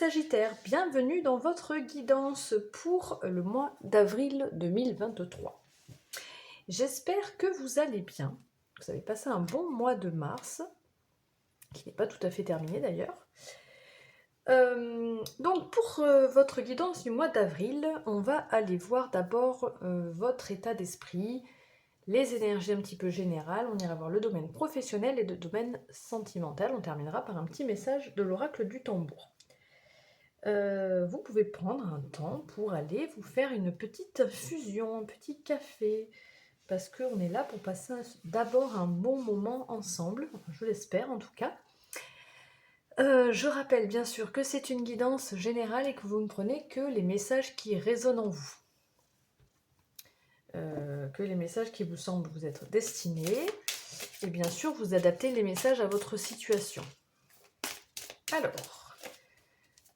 Sagittaire, bienvenue dans votre guidance pour le mois d'avril 2023. J'espère que vous allez bien, que vous avez passé un bon mois de mars, qui n'est pas tout à fait terminé d'ailleurs. Donc pour votre guidance du mois d'avril, on va aller voir d'abord votre état d'esprit, les énergies un petit peu générales, on ira voir le domaine professionnel et le domaine sentimental, on terminera par un petit message de l'oracle du tambour. Vous pouvez prendre un temps pour aller vous faire une petite infusion, un petit café, parce qu'on est là pour passer d'abord un bon moment ensemble, je l'espère en tout cas. Je rappelle bien sûr que c'est une guidance générale et que vous ne prenez que les messages qui résonnent en vous. Que les messages qui vous semblent vous être destinés, et bien sûr vous adaptez les messages à votre situation. Alors,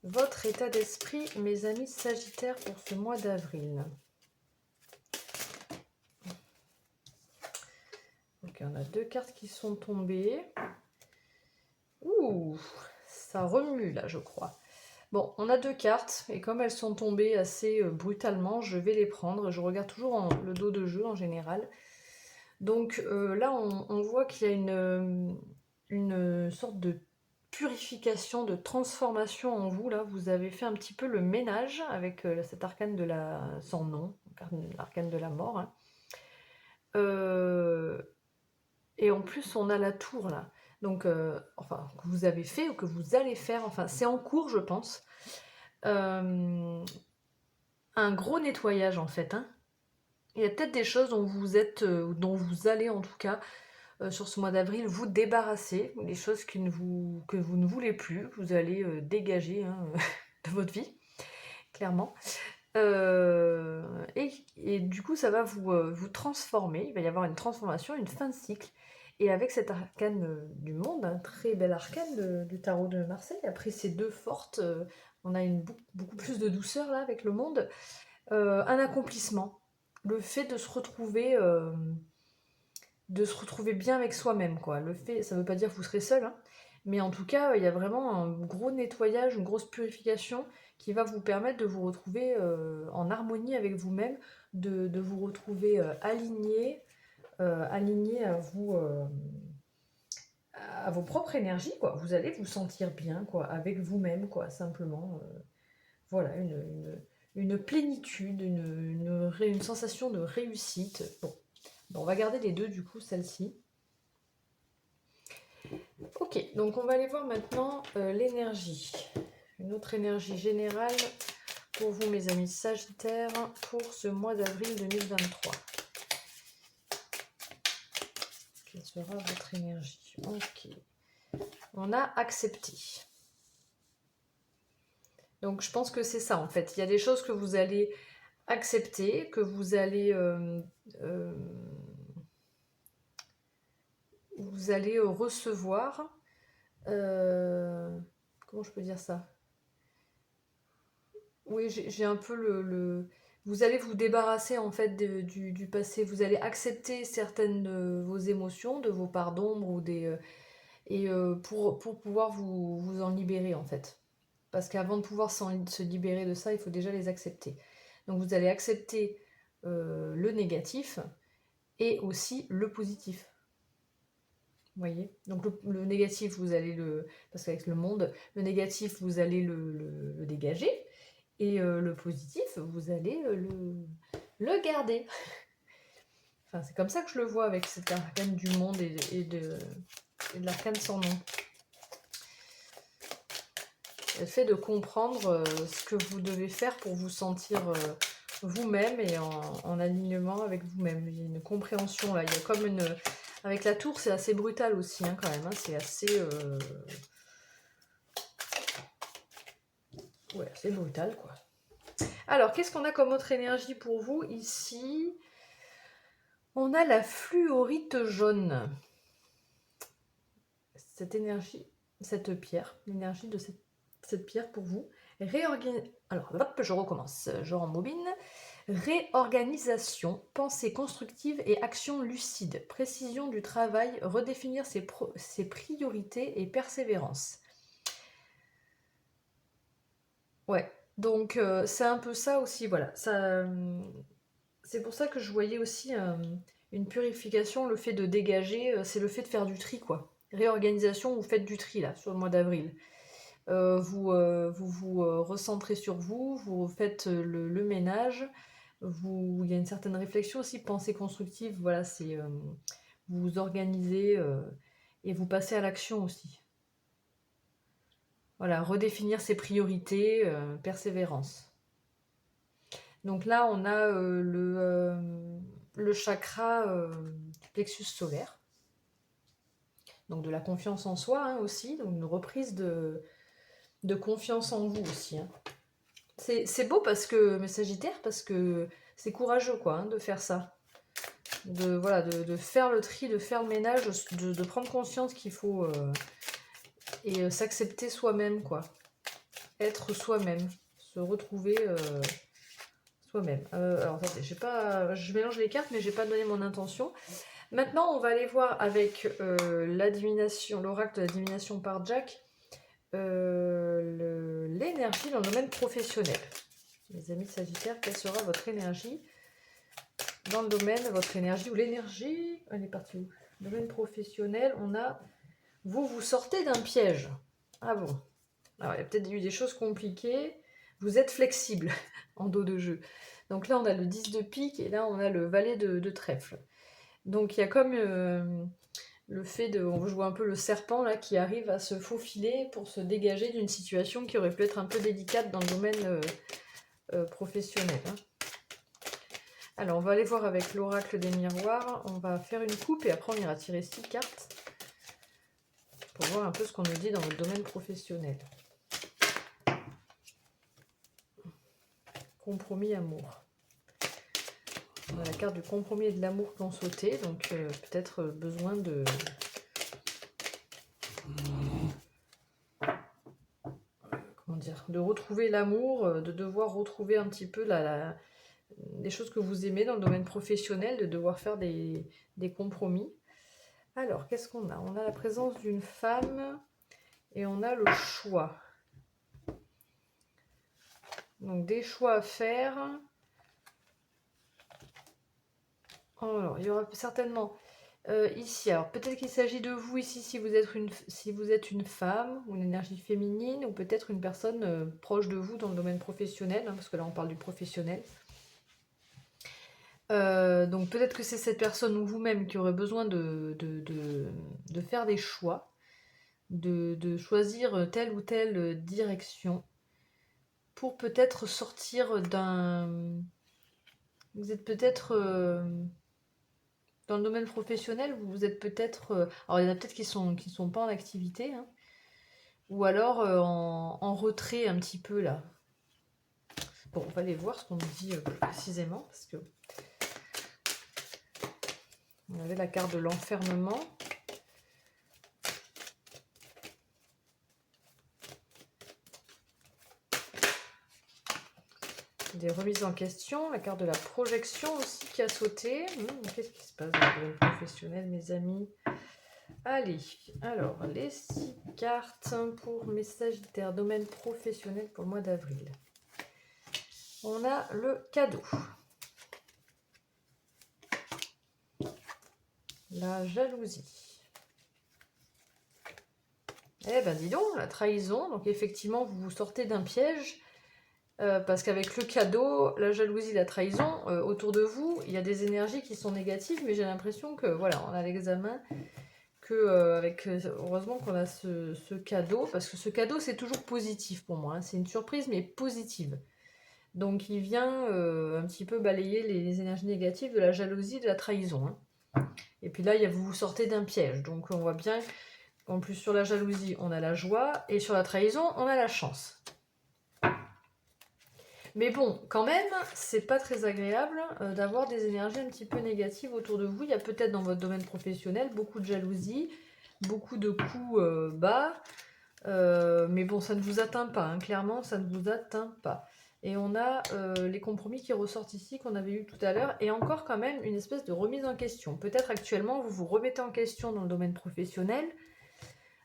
votre état d'esprit, mes amis Sagittaires, pour ce mois d'avril. Ok, on a deux cartes qui sont tombées. Ouh, ça remue là, je crois. Bon, on a deux cartes, et comme elles sont tombées assez brutalement, je vais les prendre. Je regarde toujours le dos de jeu en général. Donc là, on voit qu'il y a une sorte de purification, de transformation en vous. Là, vous avez fait un petit peu le ménage avec cet arcane de sans nom, l'arcane de la mort. Hein. Et en plus, on a la tour là. Donc, enfin, que vous avez fait ou que vous allez faire, enfin, c'est en cours, je pense. Un gros nettoyage en fait. Hein. Il y a peut-être des choses dont vous êtes, dont vous allez en tout cas, sur ce mois d'avril, vous débarrasser, des choses que vous ne voulez plus, que vous allez dégager hein, de votre vie, clairement. Et du coup, ça va vous transformer, il va y avoir une transformation, une fin de cycle. Et avec cet arcane du monde, un très bel arcane du tarot de Marseille, après ces deux fortes, on a beaucoup plus de douceur là avec le monde, un accomplissement, le fait de se retrouver bien avec soi-même, quoi. Le fait, ça veut pas dire que vous serez seul, hein, mais en tout cas, il y a vraiment un gros nettoyage, une grosse purification qui va vous permettre de vous retrouver en harmonie avec vous-même, de vous retrouver aligné à vos propres énergies, quoi. Vous allez vous sentir bien, quoi, avec vous-même, quoi, simplement. Voilà, une plénitude, une sensation de réussite. Bon, on va garder les deux, du coup, celle-ci. Ok, donc on va aller voir maintenant l'énergie. Une autre énergie générale pour vous, mes amis Sagittaires, pour ce mois d'avril 2023. Quelle sera votre énergie? Ok. On a accepté. Donc je pense que c'est ça en fait. Il y a des choses que vous allez accepter, que vous allez recevoir. Comment je peux dire ça? Oui, j'ai un peu vous allez vous débarrasser en fait du passé. Vous allez accepter certaines de vos émotions, de vos parts d'ombre ou pour pouvoir vous en libérer en fait. Parce qu'avant de pouvoir se libérer de ça, il faut déjà les accepter. Donc vous allez accepter le négatif et aussi le positif. Vous voyez? Donc le négatif, vous allez parce qu'avec le monde, le négatif, vous allez le dégager. Et le positif, vous allez le garder. Enfin, c'est comme ça que je le vois avec cet arcane du monde et de l'arcane sans nom. Le fait de comprendre ce que vous devez faire pour vous sentir vous-même et en alignement avec vous-même. Il y a une compréhension là. Il y a comme une... Avec la tour, c'est assez brutal aussi hein, quand même. Hein. C'est assez... Ouais, c'est brutal quoi. Alors, qu'est-ce qu'on a comme autre énergie pour vous ici? On a la fluorite jaune. Cette énergie, cette pierre, l'énergie de cette pierre pour vous. Alors, hop, je recommence, je rembobine. Réorganisation, pensée constructive et action lucide. Précision du travail, redéfinir ses priorités et persévérance. Ouais. Donc, c'est un peu ça aussi, voilà. C'est pour ça que je voyais aussi une purification, le fait de dégager, c'est le fait de faire du tri, quoi. Réorganisation, vous faites du tri, là, sur le mois d'avril. Vous recentrez sur vous, vous faites le ménage, il y a une certaine réflexion aussi, pensée constructive, voilà, vous vous organisez et vous passez à l'action aussi. Voilà, redéfinir ses priorités, persévérance. Donc là, on a le chakra du plexus solaire, donc de la confiance en soi hein, aussi, donc une reprise de confiance en vous aussi. Hein. C'est beau parce que, mes Sagittaires, parce que c'est courageux quoi, hein, de faire ça. Voilà, de faire le tri, de faire le ménage, de prendre conscience qu'il faut s'accepter soi-même, quoi. Être soi-même, se retrouver soi-même. Alors attendez, je mélange les cartes, mais j'ai pas donné mon intention. Maintenant, on va aller voir avec la divination, l'oracle de la divination par Jack, l'énergie dans le domaine professionnel. Les amis de Sagittaire, quelle sera votre énergie dans le domaine, votre énergie ou l'énergie, elle est partie où? Domaine professionnel, on a vous sortez d'un piège. Ah bon. Alors il y a peut-être eu des choses compliquées. Vous êtes flexible en dos de jeu. Donc là on a le 10 de pique et là on a le valet de trèfle. Donc il y a comme le fait de, on joue un peu le serpent là qui arrive à se faufiler pour se dégager d'une situation qui aurait pu être un peu délicate dans le domaine professionnel. Hein. Alors, on va aller voir avec l'oracle des miroirs. On va faire une coupe et après on ira tirer 6 cartes pour voir un peu ce qu'on nous dit dans le domaine professionnel. Compromis, amour. On a la carte du compromis et de l'amour qui ont sauté, donc peut-être besoin de... Comment dire? De retrouver l'amour, de devoir retrouver un petit peu les choses que vous aimez dans le domaine professionnel, de devoir faire des compromis. Alors, qu'est-ce qu'on a? On a la présence d'une femme et on a le choix. Donc, des choix à faire. Alors, il y aura certainement ici, alors peut-être qu'il s'agit de vous ici si vous êtes une femme ou une énergie féminine ou peut-être une personne proche de vous dans le domaine professionnel, hein, parce que là on parle du professionnel. Donc peut-être que c'est cette personne ou vous-même qui aurait besoin de faire des choix, de choisir telle ou telle direction pour peut-être sortir d'un... Vous êtes peut-être... dans le domaine professionnel, vous êtes peut-être... alors il y en a peut-être qui sont pas en activité, hein, ou alors en retrait un petit peu là. Bon, on va aller voir ce qu'on nous dit plus précisément, parce que on avait la carte de l'enfermement. Des remises en question, la carte de la projection aussi qui a sauté. Qu'est-ce qui se passe dans le domaine professionnel, mes amis? Allez, alors, les 6 cartes pour mes Sagittaires, domaine professionnel pour le mois d'avril. On a le cadeau. La jalousie. Eh ben dis donc, la trahison. Donc effectivement, vous vous sortez d'un piège. Parce qu'avec le cadeau, la jalousie, la trahison, autour de vous, il y a des énergies qui sont négatives, mais j'ai l'impression que, voilà, on a l'examen, heureusement qu'on a ce cadeau, parce que ce cadeau, c'est toujours positif pour moi, hein, c'est une surprise, mais positive. Donc il vient un petit peu balayer les énergies négatives de la jalousie, de la trahison. Hein. Et puis là, vous vous sortez d'un piège, donc on voit bien qu'en plus sur la jalousie, on a la joie, et sur la trahison, on a la chance. Mais bon, quand même, c'est pas très agréable d'avoir des énergies un petit peu négatives autour de vous. Il y a peut-être dans votre domaine professionnel beaucoup de jalousie, beaucoup de coups bas. Mais bon, ça ne vous atteint pas, hein. Clairement, ça ne vous atteint pas. Et on a les compromis qui ressortent ici, qu'on avait eu tout à l'heure, et encore quand même une espèce de remise en question. Peut-être actuellement, vous vous remettez en question dans le domaine professionnel.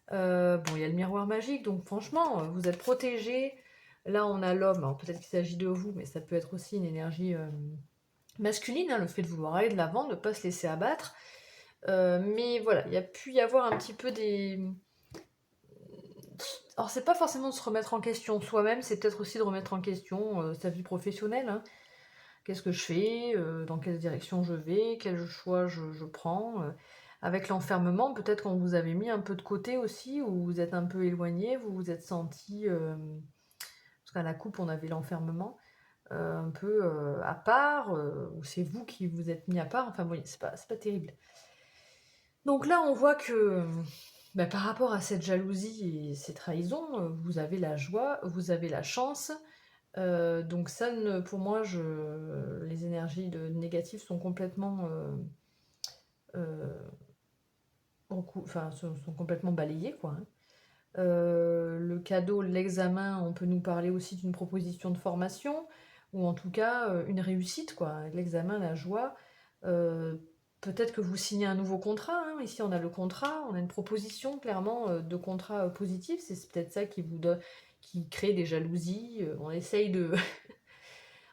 Bon, il y a le miroir magique, donc franchement, vous êtes protégé. Là, on a l'homme, alors peut-être qu'il s'agit de vous, mais ça peut être aussi une énergie masculine, hein, le fait de vouloir aller de l'avant, ne pas se laisser abattre. Mais voilà, il y a pu y avoir un petit peu des... Alors c'est pas forcément de se remettre en question soi-même, c'est peut-être aussi de remettre en question sa vie professionnelle, hein. Qu'est-ce que je fais, dans quelle direction je vais, quel choix je prends. Avec l'enfermement, peut-être qu'on vous avait mis un peu de côté aussi, ou vous êtes un peu éloigné, vous vous êtes senti, parce qu'à la coupe on avait l'enfermement, un peu à part, ou c'est vous qui vous êtes mis à part, enfin bon, c'est pas terrible. Donc là on voit que bah, par rapport à cette jalousie et ces trahisons, vous avez la joie, vous avez la chance. Donc ça, pour moi, les énergies négatives sont complètement, euh, enfin, sont complètement balayées, quoi, hein. Le cadeau, l'examen, on peut nous parler aussi d'une proposition de formation, ou en tout cas une réussite, quoi. L'examen, la joie. Euh, Peut-être que vous signez un nouveau contrat, hein. Ici, on a le contrat, on a une proposition clairement de contrat positif. C'est peut-être ça qui qui crée des jalousies. On essaye de,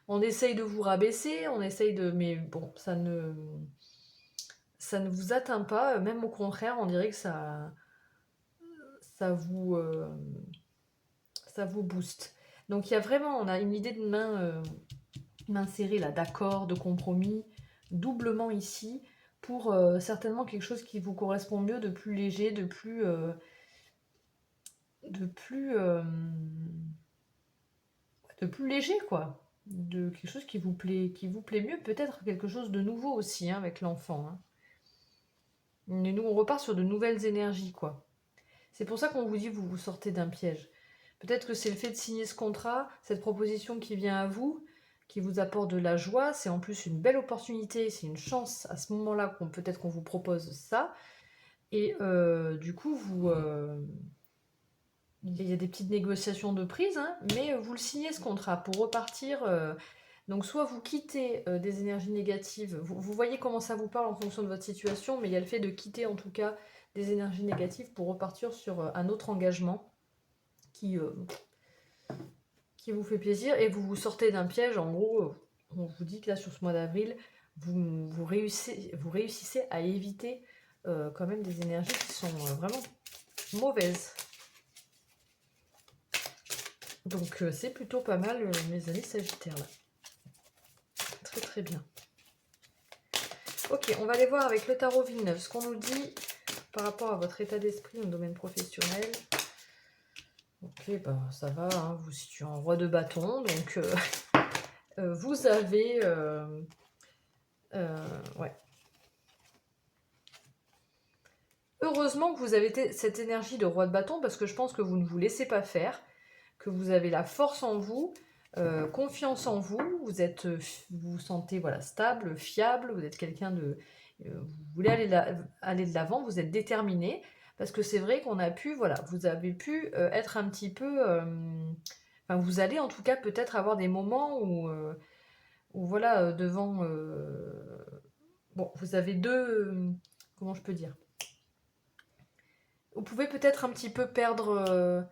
on essaye de vous rabaisser, on essaye de, mais bon, ça ne vous atteint pas. Même au contraire, on dirait que ça vous, euh, ça vous booste. Donc il y a vraiment, on a une idée de main serrée là, d'accord, de compromis, doublement ici, pour certainement quelque chose qui vous correspond mieux, de plus léger, de plus, euh, de plus léger quoi, de quelque chose qui vous plaît mieux, peut-être quelque chose de nouveau aussi hein, avec l'enfant, hein. Mais nous on repart sur de nouvelles énergies quoi. C'est pour ça qu'on vous dit vous vous sortez d'un piège. Peut-être que c'est le fait de signer ce contrat, cette proposition qui vient à vous, qui vous apporte de la joie. C'est en plus une belle opportunité, c'est une chance à ce moment-là qu'on peut-être qu'on vous propose ça. Et du coup, il y a des petites négociations de prise, hein, mais vous le signez ce contrat pour repartir. Donc soit vous quittez des énergies négatives, vous voyez comment ça vous parle en fonction de votre situation, mais il y a le fait de quitter en tout cas des énergies négatives pour repartir sur un autre engagement qui, euh, qui vous fait plaisir et vous vous sortez d'un piège. En gros, on vous dit que là sur ce mois d'avril, vous réussissez à éviter quand même des énergies qui sont vraiment mauvaises. Donc c'est plutôt pas mal mes amis Sagittaires là. Très très bien. Ok, on va aller voir avec le tarot Villeneuve ce qu'on nous dit par rapport à votre état d'esprit dans le domaine professionnel. Ok, bah ça va, hein, vous situez en roi de bâton, donc vous avez... ouais. Heureusement que vous avez cette énergie de roi de bâton parce que je pense que vous ne vous laissez pas faire, que vous avez la force en vous, confiance en vous, vous vous sentez voilà, stable, fiable, vous êtes quelqu'un de... vous voulez aller de l'avant, vous êtes déterminé, parce que c'est vrai qu'on a pu, voilà, vous avez pu être un petit peu... enfin, vous allez en tout cas peut-être avoir des moments où voilà, devant... bon, vous avez deux... comment je peux dire, vous pouvez peut-être un petit peu perdre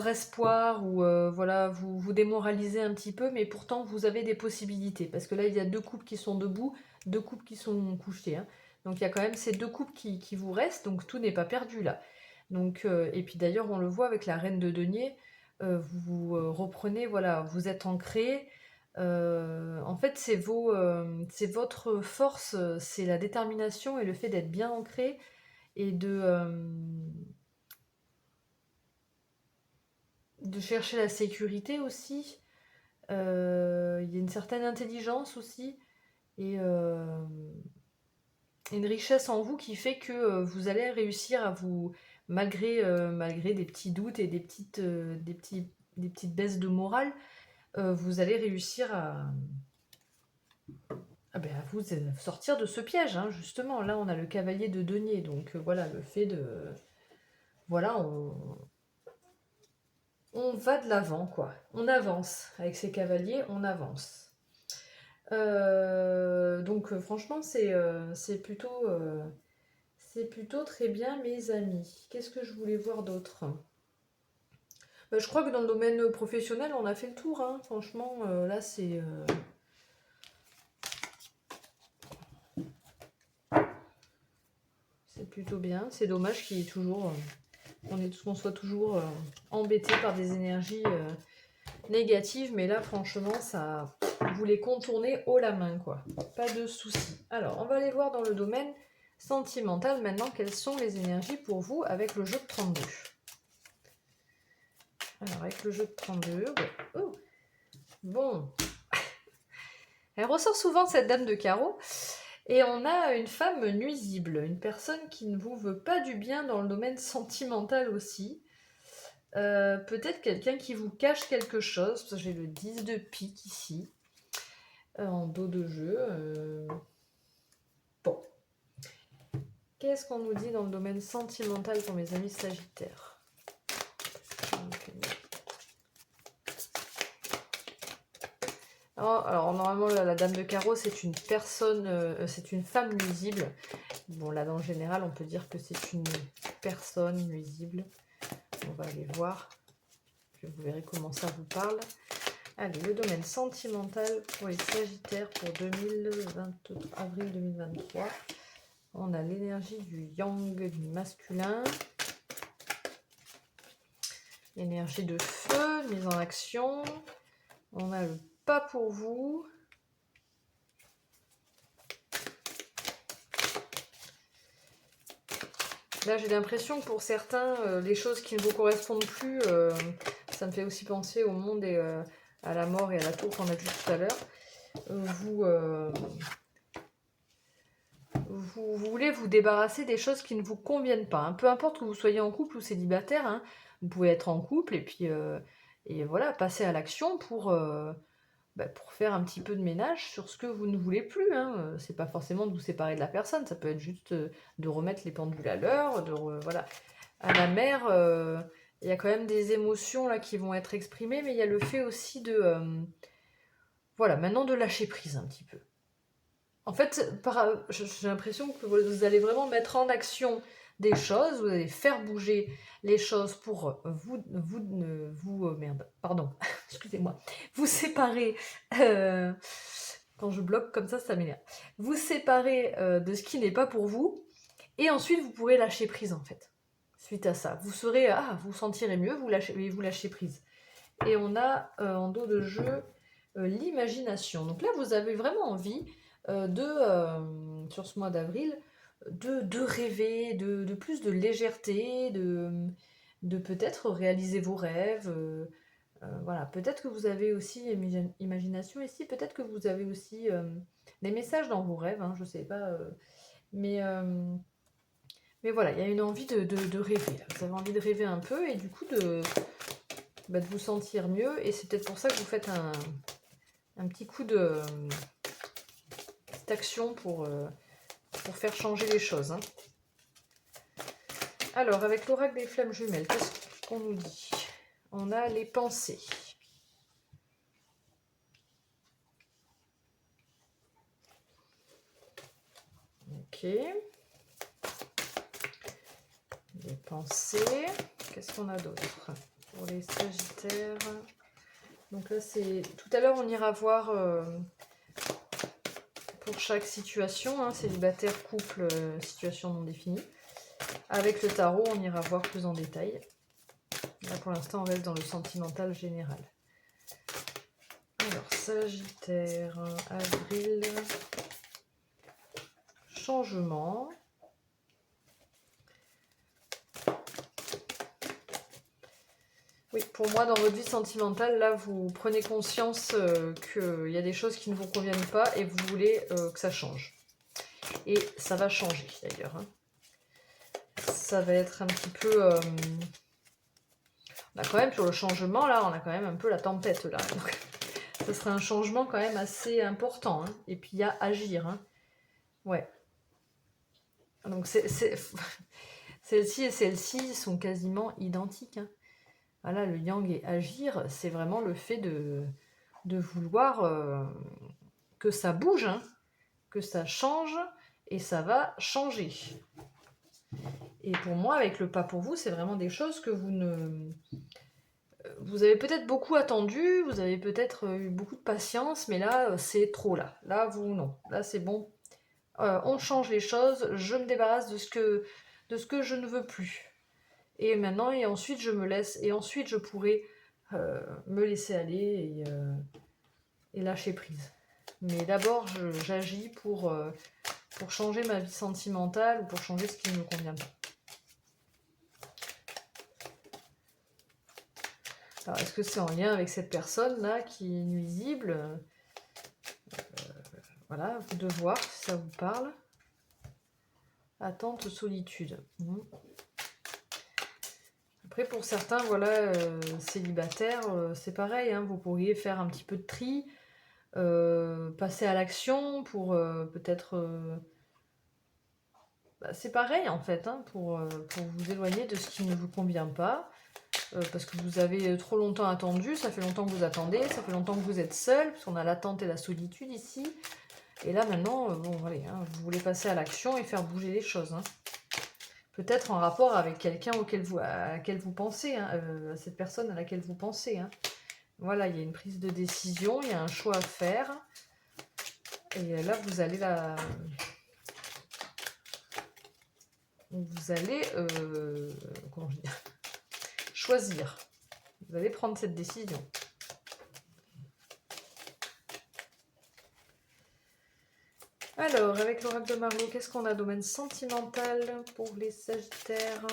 espoir ou voilà, vous démoraliser un petit peu, mais pourtant vous avez des possibilités. Parce que là, il y a deux couples qui sont debout, deux couples qui sont couchés, hein. Donc il y a quand même ces deux couples qui vous restent, donc tout n'est pas perdu là. Donc, et puis d'ailleurs, on le voit avec la reine de denier, vous reprenez, voilà, vous êtes ancré. En fait, c'est votre force, c'est la détermination et le fait d'être bien ancré et de chercher la sécurité aussi. Il y a une certaine intelligence aussi et une richesse en vous qui fait que vous allez réussir à vous, malgré des petits doutes et des petites baisses de morale, vous allez réussir à vous sortir de ce piège, hein, justement. Là, on a le cavalier de denier, donc voilà, le fait de... Voilà, on va de l'avant, quoi. On avance. Avec ces cavaliers, on avance. Donc franchement, c'est plutôt très bien, mes amis. Qu'est-ce que je voulais voir d'autre? Je crois que dans le domaine professionnel, on a fait le tour, hein. Franchement, là, c'est plutôt bien. C'est dommage qu'il y ait toujours, qu'on soit toujours embêté par des énergies négatives, mais là, franchement, ça, vous les contournez haut la main, quoi. Pas de souci. Alors, on va aller voir dans le domaine sentimental maintenant quelles sont les énergies pour vous avec le jeu de 32. Alors, avec le jeu de 32, ouais. Oh, bon. Elle ressort souvent, cette dame de carreau. Et on a une femme nuisible, une personne qui ne vous veut pas du bien dans le domaine sentimental aussi. Peut-être quelqu'un qui vous cache quelque chose, parce que j'ai le 10 de pique ici, en dos de jeu. Bon. Qu'est-ce qu'on nous dit dans le domaine sentimental pour mes amis sagittaires? Alors normalement la dame de carreau c'est une personne, c'est une femme nuisible. Bon là dans le général on peut dire que c'est une personne nuisible. On va aller voir. Vous verrez comment ça vous parle. Allez, le domaine sentimental pour les sagittaires pour avril 2023. On a l'énergie du yang, du masculin. Énergie de feu, mise en action. On a le pas pour vous. Là, j'ai l'impression que pour certains, les choses qui ne vous correspondent plus, ça me fait aussi penser au monde et à la mort et à la tour qu'on a vu tout à l'heure. Vous voulez vous débarrasser des choses qui ne vous conviennent pas. Hein. Peu importe que vous soyez en couple ou célibataire, hein, vous pouvez être en couple et puis et voilà, passer à l'action pour faire un petit peu de ménage sur ce que vous ne voulez plus. Hein. C'est pas forcément de vous séparer de la personne, ça peut être juste de remettre les pendules à l'heure, voilà. À la mer, il y a quand même des émotions là qui vont être exprimées, mais il y a le fait aussi de voilà, maintenant de lâcher prise un petit peu. En fait, j'ai l'impression que vous allez vraiment mettre en action des choses, vous allez faire bouger les choses pour excusez-moi, vous séparer, quand je bloque comme ça m'énerve, vous séparer de ce qui n'est pas pour vous, et ensuite vous pourrez lâcher prise en fait, suite à ça. Vous serez, vous sentirez mieux, vous lâchez prise. Et on a en dos de jeu l'imagination. Donc là, vous avez vraiment envie sur ce mois d'avril, de rêver, de plus de légèreté, de peut-être réaliser vos rêves. Voilà, peut-être que vous avez aussi imagination ici, peut-être que vous avez aussi des messages dans vos rêves, hein, je sais pas. Mais, euh, mais voilà, il y a une envie de rêver. Là. Vous avez envie de rêver un peu et du coup de vous sentir mieux. Et c'est peut-être pour ça que vous faites un petit coup de petite action pour faire changer les choses. Hein. Alors, avec l'oracle des flammes jumelles, qu'est-ce qu'on nous dit? On a les pensées. Ok. Les pensées. Qu'est-ce qu'on a d'autre pour les sagittaires? Donc là, c'est... Tout à l'heure, on ira voir pour chaque situation, hein, célibataire, couple, situation non définie. Avec le tarot, on ira voir plus en détail. Là, pour l'instant, on reste dans le sentimental général. Alors, Sagittaire, avril, changement. Oui, pour moi, dans votre vie sentimentale, là, vous prenez conscience qu'il y a des choses qui ne vous conviennent pas et vous voulez que ça change. Et ça va changer, d'ailleurs. Hein. Ça va être un petit peu... On a quand même, sur le changement, là, on a quand même un peu la tempête, là. Donc, ce sera un changement quand même assez important. Hein. Et puis, il y a agir. Hein. Ouais. Donc, celle-ci et celle-ci sont quasiment identiques. Hein. Voilà, le yang et agir, c'est vraiment le fait de vouloir que ça bouge, hein, que ça change, et ça va changer. Et pour moi, avec le pas pour vous, c'est vraiment des choses que vous ne... vous avez peut-être beaucoup attendu, vous avez peut-être eu beaucoup de patience, mais là, c'est trop là. Là, vous, non. Là, c'est bon. On change les choses, je me débarrasse de ce que je ne veux plus. Et maintenant, et ensuite, je me laisse, et ensuite, je pourrai me laisser aller et lâcher prise. Mais d'abord, j'agis pour changer ma vie sentimentale ou pour changer ce qui ne me convient pas. Alors, est-ce que c'est en lien avec cette personne-là qui est nuisible? Voilà, vous de voir si ça vous parle. Attente, solitude. Après, pour certains, voilà, célibataires, c'est pareil, hein, vous pourriez faire un petit peu de tri, passer à l'action pour peut-être... c'est pareil, en fait, hein, pour vous éloigner de ce qui ne vous convient pas, parce que vous avez trop longtemps attendu, ça fait longtemps que vous attendez, ça fait longtemps que vous êtes seul, parce qu'on a l'attente et la solitude ici. Et là, maintenant, bon, allez, hein, vous voulez passer à l'action et faire bouger les choses, hein. Peut-être en rapport avec quelqu'un à laquelle vous pensez, hein, à cette personne à laquelle vous pensez, hein. Voilà, il y a une prise de décision, il y a un choix à faire. Et là, vous allez comment je dis, choisir. Vous allez prendre cette décision. Alors, avec l'oracle de Margot, qu'est-ce qu'on a? Domaine sentimental pour les Sagittaires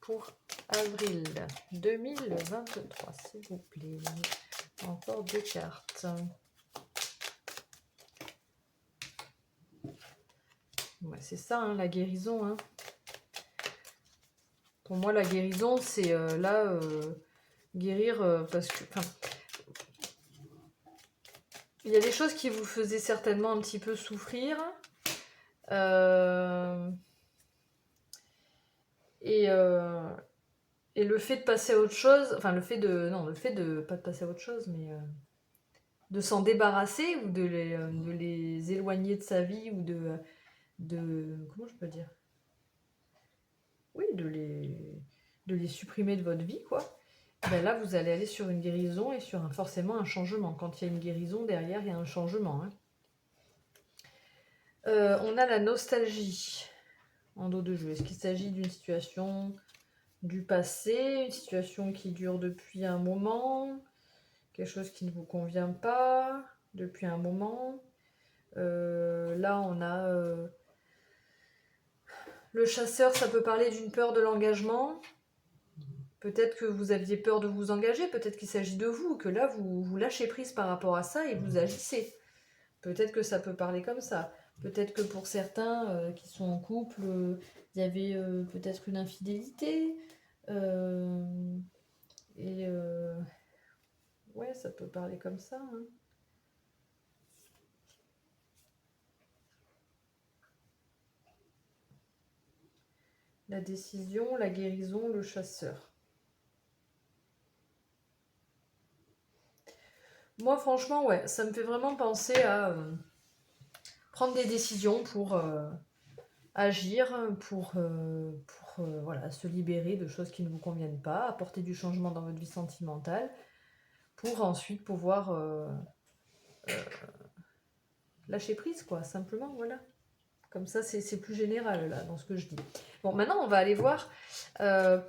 pour avril 2023, s'il vous plaît. Encore 2 cartes. Ouais, c'est ça, hein, la guérison. Hein. Pour moi, la guérison, c'est guérir parce que... il y a des choses qui vous faisaient certainement un petit peu souffrir. Et le fait de passer à autre chose, enfin le fait de pas de passer à autre chose, mais de s'en débarrasser ou de les éloigner de sa vie ou de comment je peux dire? Oui, de les supprimer de votre vie, quoi. Ben là, vous allez aller sur une guérison et sur forcément un changement. Quand il y a une guérison, derrière, il y a un changement. Hein. On a la nostalgie en dos de jeu. Est-ce qu'il s'agit d'une situation du passé, une situation qui dure depuis un moment, quelque chose qui ne vous convient pas depuis un moment? Là, on a le chasseur, ça peut parler d'une peur de l'engagement. Peut-être que vous aviez peur de vous engager, peut-être qu'il s'agit de vous, que là, vous lâchez prise par rapport à ça et vous agissez. Peut-être que ça peut parler comme ça. Peut-être que pour certains qui sont en couple, il y avait peut-être une infidélité. Ouais, ça peut parler comme ça. Hein. La décision, la guérison, le chasseur. Moi, franchement, ouais, ça me fait vraiment penser à prendre des décisions pour agir, pour voilà, se libérer de choses qui ne vous conviennent pas, apporter du changement dans votre vie sentimentale, pour ensuite pouvoir lâcher prise, quoi, simplement, voilà. Comme ça, c'est plus général, là, dans ce que je dis. Bon, maintenant, on va aller voir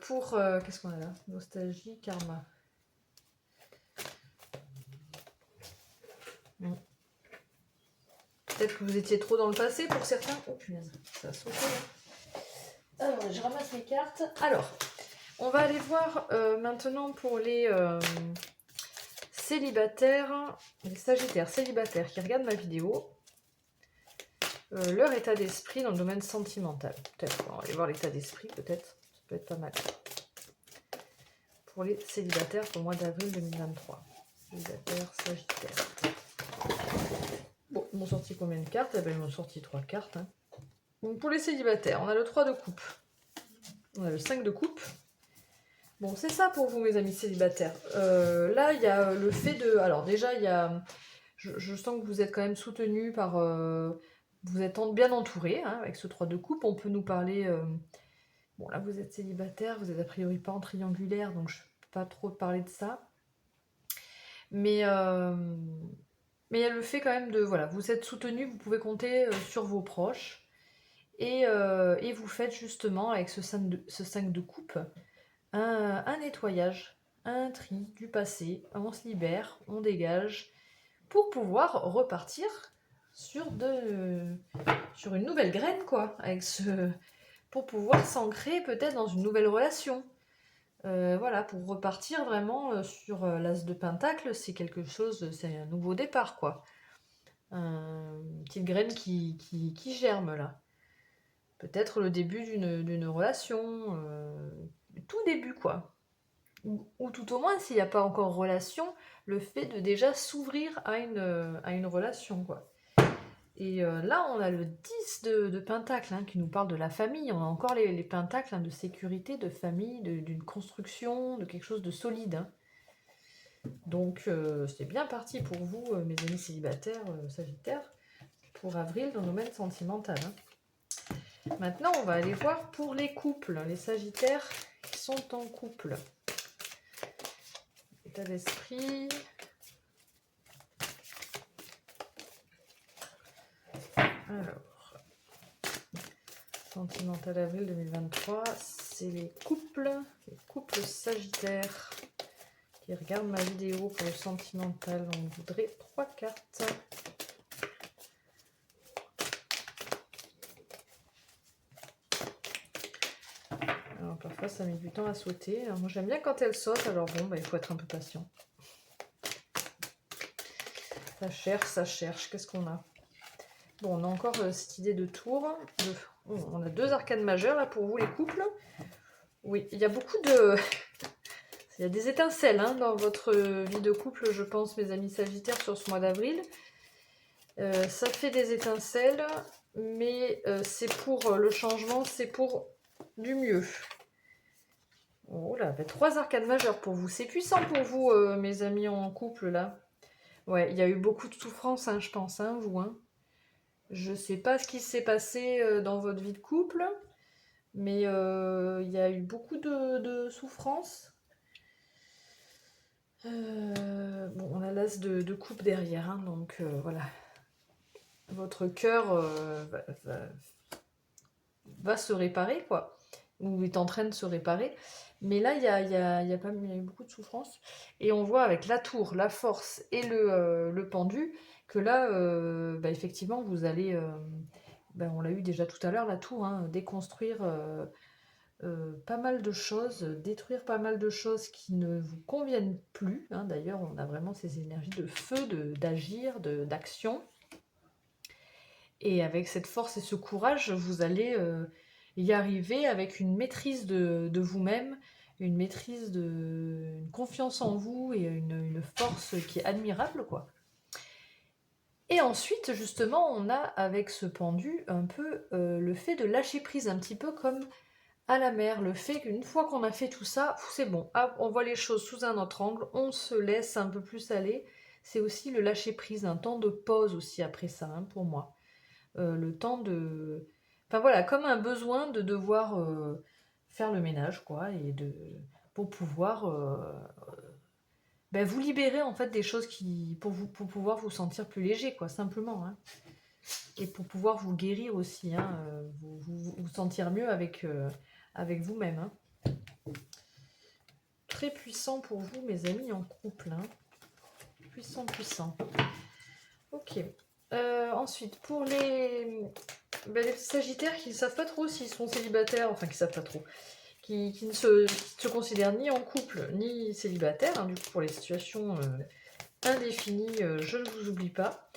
pour... qu'est-ce qu'on a là? Nostalgie, karma. Peut-être que vous étiez trop dans le passé pour certains. Oh punaise, ça a sauté là. Alors, je ramasse mes cartes. Alors, on va aller voir maintenant pour les célibataires, les sagittaires célibataires qui regardent ma vidéo. Leur état d'esprit dans le domaine sentimental. Peut-être, on va aller voir l'état d'esprit, peut-être. Ça peut être pas mal. Pour les célibataires pour le mois d'avril 2023. Célibataires, sagittaires. Bon, ils m'ont sorti combien de cartes? Eh ben, ils m'ont sorti 3 cartes. Hein. Donc, pour les célibataires, on a le 3 de coupe. On a le 5 de coupe. Bon, c'est ça pour vous, mes amis célibataires. Là, il y a le fait de... Alors, déjà, il y a... Je sens que vous êtes quand même soutenu par... Vous êtes bien entouré, hein, avec ce 3 de coupe. On peut nous parler... Bon, là, vous êtes célibataire, vous êtes a priori pas en triangulaire, donc je ne peux pas trop parler de ça. Mais il y a le fait quand même de, voilà, vous êtes soutenu, vous pouvez compter sur vos proches. Et vous faites justement, avec ce 5 de coupe, un nettoyage, un tri du passé. On se libère, on dégage, pour pouvoir repartir sur une nouvelle graine, quoi. Pour pouvoir s'ancrer peut-être dans une nouvelle relation. Voilà, pour repartir vraiment sur l'as de pentacle, c'est quelque chose, c'est un nouveau départ, quoi. Une petite graine qui germe, là. Peut-être le début d'une relation, tout début, quoi. Ou tout au moins, s'il n'y a pas encore relation, le fait de déjà s'ouvrir à une relation, quoi. Et là, on a le 10 de pentacle, hein, qui nous parle de la famille. On a encore les pentacles, hein, de sécurité, de famille, d'une construction, de quelque chose de solide, hein. Donc, c'est bien parti pour vous, mes amis célibataires, sagittaires, pour avril dans le domaine sentimental, hein. Maintenant, on va aller voir pour les couples, les sagittaires qui sont en couple. État d'esprit. Alors, sentimental avril 2023, c'est les couples sagittaires qui regardent ma vidéo pour le sentimental. On voudrait 3 cartes. Alors, parfois, ça met du temps à sauter. Alors, moi, j'aime bien quand elle saute. Alors, bon, bah, il faut être un peu patient. Ça cherche. Qu'est-ce qu'on a? Bon, on a encore cette idée de tour. On a 2 arcanes majeures, là, pour vous, les couples. Oui, il y a beaucoup de... Il y a des étincelles, hein, dans votre vie de couple, je pense, mes amis sagittaires, sur ce mois d'avril. Ça fait des étincelles, mais c'est pour le changement, c'est pour du mieux. Oh là, 3 arcanes majeures pour vous. C'est puissant pour vous, mes amis en couple, là. Ouais, il y a eu beaucoup de souffrance, hein, je pense, hein, vous. Hein. Je sais pas ce qui s'est passé dans votre vie de couple, mais il y a eu beaucoup de souffrance. Bon, on a l'as de coupe derrière, hein, donc voilà. Votre cœur va se réparer, quoi. Ou est en train de se réparer. Mais là, il y a eu beaucoup de souffrance. Et on voit avec la tour, la force et le pendu, que là, effectivement, vous allez... on l'a eu déjà tout à l'heure, la tour, hein, déconstruire pas mal de choses, détruire pas mal de choses qui ne vous conviennent plus, hein. D'ailleurs, on a vraiment ces énergies de feu, d'agir, d'action. Et avec cette force et ce courage, vous allez y arriver avec une maîtrise de vous-même, une maîtrise une confiance en vous et une force qui est admirable, quoi. Et ensuite, justement, on a avec ce pendu un peu le fait de lâcher prise, un petit peu comme à la mer, le fait qu'une fois qu'on a fait tout ça, c'est bon, on voit les choses sous un autre angle, on se laisse un peu plus aller. C'est aussi le lâcher prise, un temps de pause aussi après ça, hein, pour moi. Le temps de... Enfin voilà, comme un besoin de devoir faire le ménage, quoi, pour pouvoir vous libérer en fait des choses pour pouvoir vous sentir plus léger, quoi, simplement, hein. Et pour pouvoir vous guérir aussi, hein, vous sentir mieux avec vous-même, hein. Très puissant pour vous, mes amis en couple, hein. Puissant. Ok. Ensuite, pour les sagittaires qui ne savent pas trop s'ils sont célibataires, enfin qui savent pas trop, qui ne se considèrent ni en couple ni célibataires, hein, du coup pour les situations indéfinies, je ne vous oublie pas.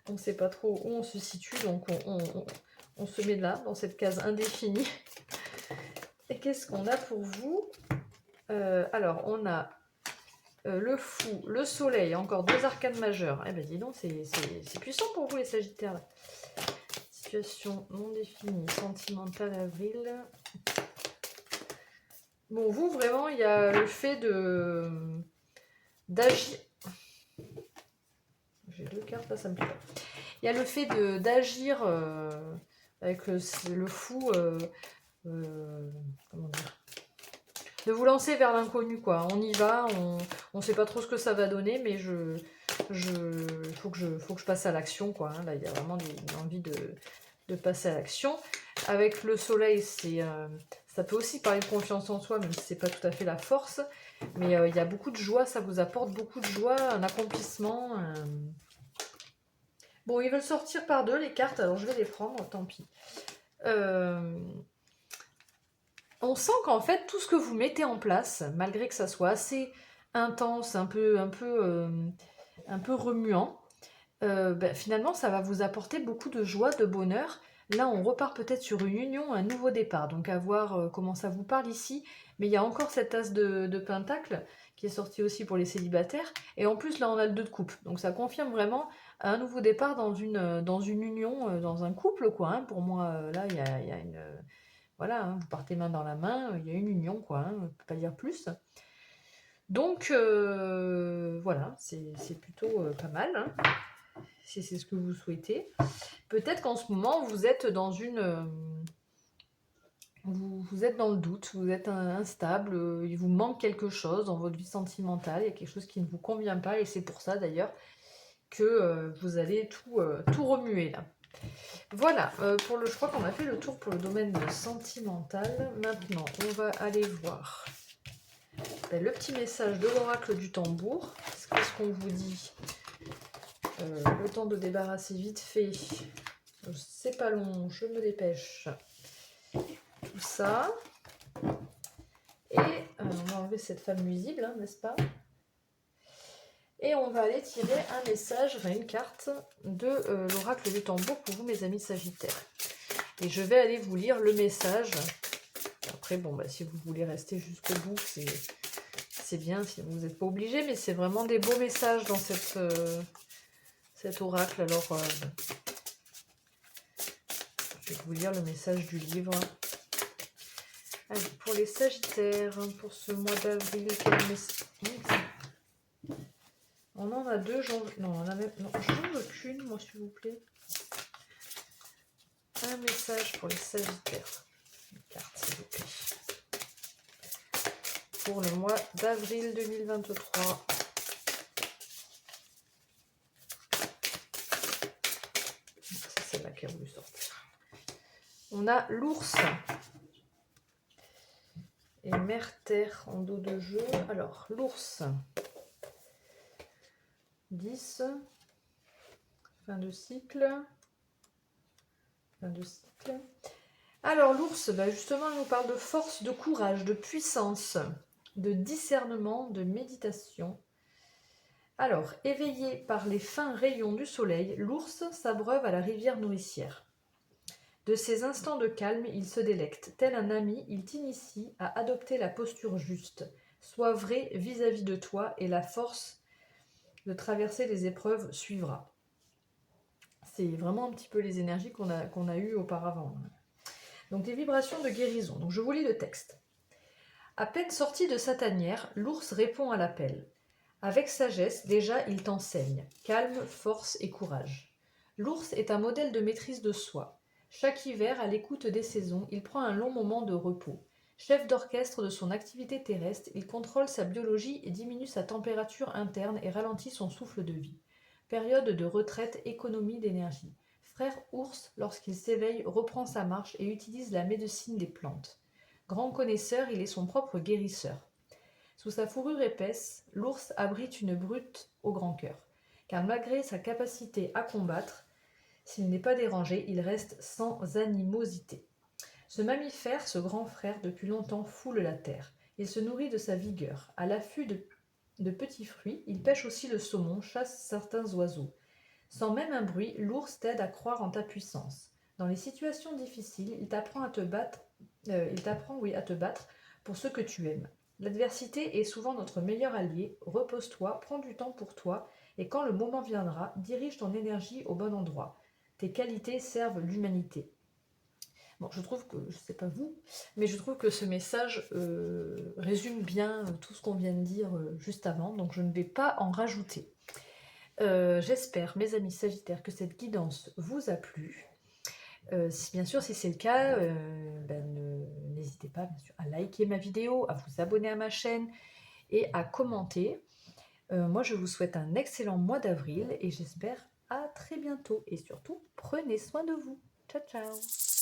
On ne sait pas trop où on se situe, donc on se met là, dans cette case indéfinie. Et qu'est-ce qu'on a pour vous? Alors, on a le fou, le soleil, encore 2 arcanes majeures. Eh ben dis donc, c'est puissant pour vous les sagittaires, là. Situation non définie, sentimentale avril. Bon, vous, vraiment, il y a le fait d'agir. J'ai 2 cartes, là, ça me plaît pas. Il y a le fait d'agir avec le fou. Comment dire? de vous lancer vers l'inconnu, quoi. On y va, on sait pas trop ce que ça va donner, mais faut que je passe à l'action, quoi. Hein. Là, il y a vraiment une envie de passer à l'action. Avec le soleil, ça peut aussi parler de confiance en soi, même si c'est pas tout à fait la force. Mais il y a beaucoup de joie, ça vous apporte beaucoup de joie, un accomplissement. Bon, ils veulent sortir par deux les cartes, alors je vais les prendre, tant pis. On sent qu'en fait, tout ce que vous mettez en place, malgré que ça soit assez intense, un peu remuant, finalement, ça va vous apporter beaucoup de joie, de bonheur. Là, on repart peut-être sur une union, un nouveau départ. Donc, à voir comment ça vous parle ici. Mais il y a encore cet as de pentacle qui est sorti aussi pour les célibataires. Et en plus, là, on a le 2 de coupe. Donc, ça confirme vraiment un nouveau départ dans une union, dans un couple, quoi. Hein. Pour moi, là, il y a une... voilà, hein, vous partez main dans la main, il y a une union, quoi. Hein, on ne peut pas dire plus. Donc, voilà, c'est plutôt pas mal. Hein, si c'est ce que vous souhaitez. Peut-être qu'en ce moment, vous êtes dans vous êtes dans le doute, vous êtes instable, il vous manque quelque chose dans votre vie sentimentale, il y a quelque chose qui ne vous convient pas, et c'est pour ça d'ailleurs que vous allez tout remuer là. Voilà, je crois qu'on a fait le tour pour le domaine sentimental. Maintenant, on va aller voir le petit message de l'oracle du tambour. Qu'est-ce qu'on vous dit? Le temps de débarrasser vite fait. C'est pas long, je me dépêche. Tout ça. Et on va enlever cette femme nuisible, hein, n'est-ce pas? Et on va aller tirer un message, enfin une carte de l'oracle du tambour pour vous, mes amis Sagittaires. Et je vais aller vous lire le message. Après, bon, si vous voulez rester jusqu'au bout, c'est bien, si vous n'êtes pas obligé, mais c'est vraiment des beaux messages dans cet oracle. Alors, je vais vous lire le message du livre. Allez, pour les Sagittaires, pour ce mois d'avril, quel message? On en a deux, non, on en a même... Non, j'en veux qu'une, moi, s'il vous plaît. Un message pour les Sagittaires. Une carte, s'il vous plaît. Pour le mois d'avril 2023. C'est celle-là qui a voulu sortir. On a l'ours. Et Mère Terre en dos de jeu. Alors, l'ours. 10. Fin de cycle. Fin de cycle. Alors, l'ours, justement, il nous parle de force, de courage, de puissance, de discernement, de méditation. Alors, éveillé par les fins rayons du soleil, l'ours s'abreuve à la rivière nourricière. De ces instants de calme, il se délecte. Tel un ami, il t'initie à adopter la posture juste. Sois vrai vis-à-vis de toi et la force de traverser les épreuves suivra. C'est vraiment un petit peu les énergies qu'on a eues auparavant. Donc des vibrations de guérison. Donc je vous lis le texte. À peine sorti de sa tanière, l'ours répond à l'appel. Avec sagesse, déjà, il t'enseigne. Calme, force et courage. L'ours est un modèle de maîtrise de soi. Chaque hiver, à l'écoute des saisons, il prend un long moment de repos. Chef d'orchestre de son activité terrestre, il contrôle sa biologie et diminue sa température interne et ralentit son souffle de vie. Période de retraite, économie d'énergie. Frère ours, lorsqu'il s'éveille, reprend sa marche et utilise la médecine des plantes. Grand connaisseur, il est son propre guérisseur. Sous sa fourrure épaisse, l'ours abrite une brute au grand cœur, car malgré sa capacité à combattre, s'il n'est pas dérangé, il reste sans animosité. Ce mammifère, ce grand frère, depuis longtemps foule la terre. Il se nourrit de sa vigueur. À l'affût de petits fruits, il pêche aussi le saumon, chasse certains oiseaux. Sans même un bruit, l'ours t'aide à croire en ta puissance. Dans les situations difficiles, il t'apprend à te battre pour ce que tu aimes. L'adversité est souvent notre meilleur allié. Repose-toi, prends du temps pour toi, et quand le moment viendra, dirige ton énergie au bon endroit. Tes qualités servent l'humanité. Bon, je trouve que, je ne sais pas vous, mais je trouve que ce message résume bien tout ce qu'on vient de dire juste avant, donc je ne vais pas en rajouter. J'espère, mes amis Sagittaires, que cette guidance vous a plu. Bien sûr, si c'est le cas, n'hésitez n'hésitez pas bien sûr à liker ma vidéo, à vous abonner à ma chaîne et à commenter. Moi je vous souhaite un excellent mois d'avril et j'espère à très bientôt et surtout prenez soin de vous. Ciao ciao.